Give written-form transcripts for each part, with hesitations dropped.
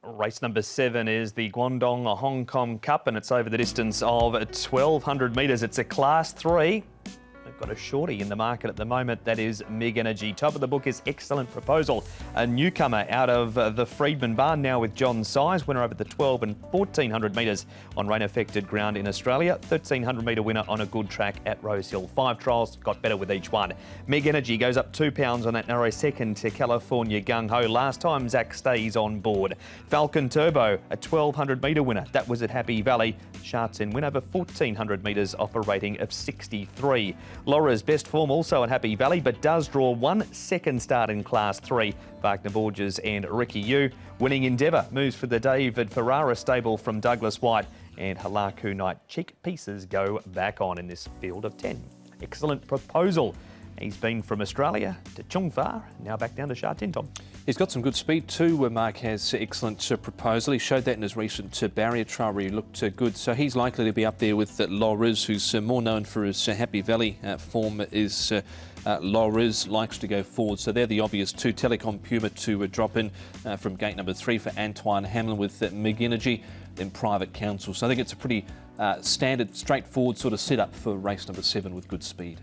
Race number 7 is the Guangdong Hong Kong Cup, and it's over the distance of 1,200 metres. It's a Class 3. They've got a shorty in the market at the moment. That is Mig Energy. Top of the book is Excellent Proposal, a newcomer out of the Freedman Barn now with John Size, winner over the 1,200 and 1,400 metres on rain-affected ground in Australia. 1,300 metre winner on a good track at Rosehill. 5 trials, got better with each one. Mig Energy goes up £2 on that narrow second to California Gung Ho. Last time Zach stays on board. Falcon Turbo, a 1,200 metre winner. That was at Happy Valley. Sha Tin win over 1,400 metres off a rating of 63. Laura's best form also at Happy Valley, but does draw 1 second start in Class 3. Wagner Borges and Ricky Yu. Winning Endeavour moves for the David Ferrara stable from Douglas White, and Halaku Night cheek pieces go back on in this field of 10. Excellent Proposal. He's been from Australia to Chung Fa, now back down to Sha Tin, Tom. He's got some good speed too. Mark has Excellent Proposal. He showed that in his recent barrier trial where he looked good. So he's likely to be up there with Loriz, who's more known for his Happy Valley form. Is Loriz likes to go forward. So they're the obvious two. Telecom Puma to drop in from gate number 3 for Antoine Hamlin with Mig Energy, then Private Council. So I think it's a pretty standard, straightforward sort of setup for race number 7 with good speed.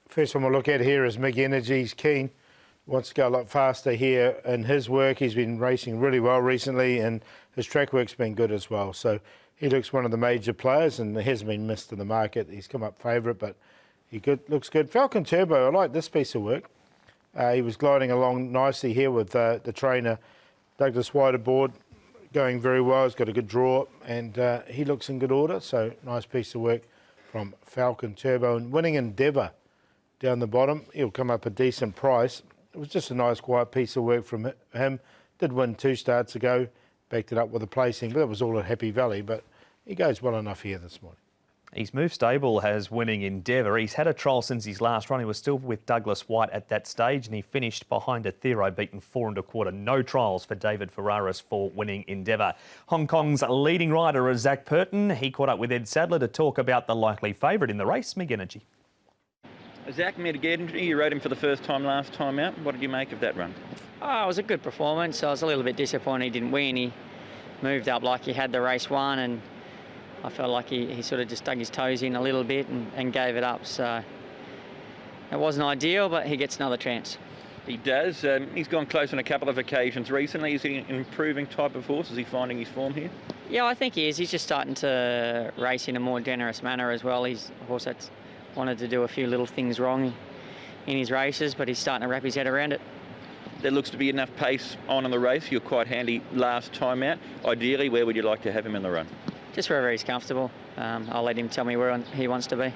First one we'll look at here is Mig Energy. He's keen, wants to go a lot faster here in his work. He's been racing really well recently and his track work's been good as well. So he looks one of the major players and he hasn't been missed in the market. He's come up favourite, but he looks good. Falcon Turbo, I like this piece of work. He was gliding along nicely here with the trainer Douglas White aboard, going very well. He's got a good draw and he looks in good order. So nice piece of work from Falcon Turbo. And winning Endeavour down the bottom, he'll come up a decent price. It was just a nice quiet piece of work from him. Did win 2 starts ago, backed it up with a placing, but that was all at Happy Valley, but he goes well enough here this morning. He's moved stable as winning Endeavour. He's had a trial since his last run. He was still with Douglas White at that stage and he finished behind a Thero, beaten 4 1/4. No trials for David Ferraris for winning Endeavour. Hong Kong's leading rider is Zach Purton. He caught up with Ed Sadler to talk about the likely favourite in the race, Mig Energy. Zach Mig Energy, you rode him for the first time last time out. What did you make of that run? Oh, it was a good performance. I was a little bit disappointed he didn't win. He moved up like he had the race won, and I felt like he sort of just dug his toes in a little bit and gave it up. So it wasn't ideal, but he gets another chance. He does. He's gone close on a couple of occasions recently. Is he an improving type of horse? Is he finding his form here? Yeah, I think he is. He's just starting to race in a more generous manner as well. He's a horse that's wanted to do a few little things wrong in his races, but he's starting to wrap his head around it. There looks to be enough pace on in the race. You're quite handy last time out. Ideally, where would you like to have him in the run? Just wherever he's comfortable. I'll let him tell me where he wants to be.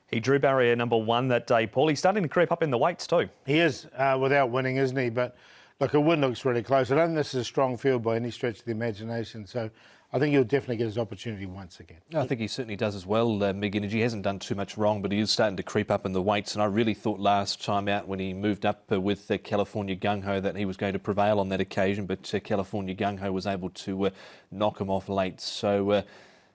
He drew barrier number 1 that day, Paul. He's starting to creep up in the weights too. He is, without winning, isn't he? But look, a win looks really close. I don't think this is a strong field by any stretch of the imagination, so I think he'll definitely get his opportunity once again. I think he certainly does as well. Mig Energy hasn't done too much wrong, but he is starting to creep up in the weights. And I really thought last time out when he moved up with California Gung Ho that he was going to prevail on that occasion, but California Gung Ho was able to knock him off late. So,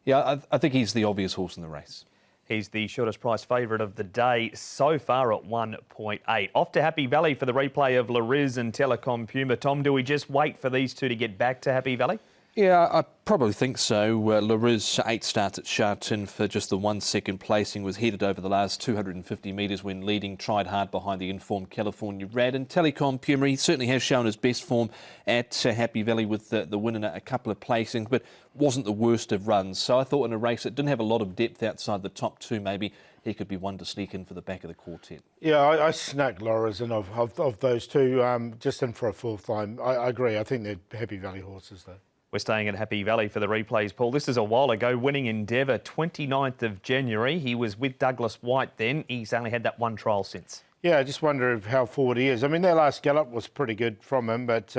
yeah, I think he's the obvious horse in the race. He's the shortest price favourite of the day so far at 1.8. Off to Happy Valley for the replay of Loriz and Telecom Puma. Tom, do we just wait for these two to get back to Happy Valley? Yeah, I probably think so. Loriz, 8 starts at Sha Tin for just the 1 second placing, was headed over the last 250 metres when leading, tried hard behind the informed California Rad. And Telecom Puma, he certainly has shown his best form at Happy Valley with the win in a couple of placings, but wasn't the worst of runs. So I thought in a race that didn't have a lot of depth outside the top 2, maybe he could be one to sneak in for the back of the quartet. Yeah, I snuck Loriz in of those two, just in for a 4th time. I agree. I think they're Happy Valley horses, though. We're staying at Happy Valley for the replays, Paul. This is a while ago, winning Endeavour, 29th of January. He was with Douglas White then. He's only had that 1 trial since. Yeah, I just wonder how forward he is. I mean, their last gallop was pretty good from him, but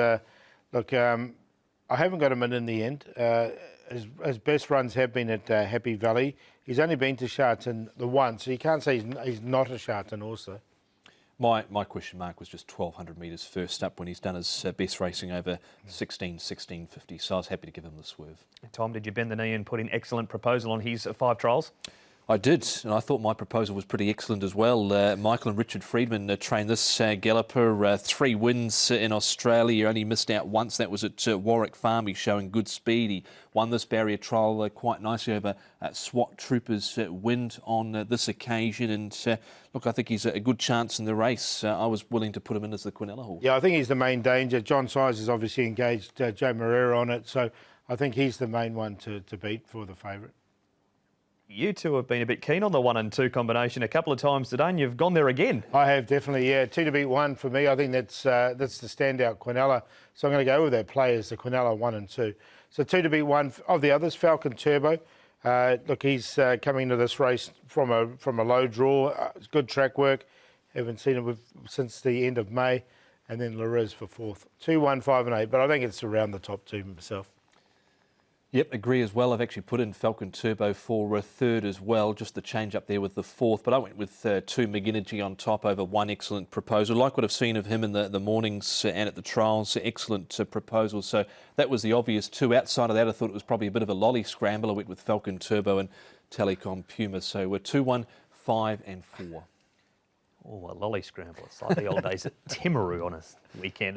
look, I haven't got him in the end. His best runs have been at Happy Valley. He's only been to Sha Tin the once, so you can't say he's not a Sha Tin horse. My question mark was just 1,200 metres first up when he's done his best racing over 16.50, so I was happy to give him the swerve. Tom, did you bend the knee and put in Excellent Proposal on his 5 trials? I did, and I thought my proposal was pretty excellent as well. Michael and Richard Friedman trained this galloper, 3 wins in Australia. He only missed out once. That was at Warwick Farm. He's showing good speed. He won this barrier trial quite nicely over SWAT Troopers Wind on this occasion. And look, I think he's a good chance in the race. I was willing to put him in as the Quinella horse. Yeah, I think he's the main danger. John Size has obviously engaged Joe Moreira on it, so I think he's the main one to beat for the favourite. You two have been a bit keen on the 1 and 2 combination a couple of times today, and you've gone there again. I have, definitely, yeah. 2 to beat 1 for me. I think that's the standout Quinella. So I'm going to go with that play as the Quinella 1 and 2. So 2 to beat 1 of the others. Falcon Turbo. Look, he's coming into this race from a low draw. Good track work. Haven't seen him since the end of May. And then Lariz for 4th. 2, 1, 5 and 8. But I think it's around the top 2 myself. Yep, agree as well. I've actually put in Falcon Turbo for a 3rd as well, just the change up there with the 4th. But I went with 2 McGinergy on top over 1 excellent proposal. Like what I've seen of him in the mornings and at the trials, excellent proposal. So that was the obvious 2. Outside of that, I thought it was probably a bit of a lolly scramble. I went with Falcon Turbo and Telecom Puma. So we're 2, 1, 5 and 4. Oh, a lolly scramble. It's like the old days at Timaru on a weekend.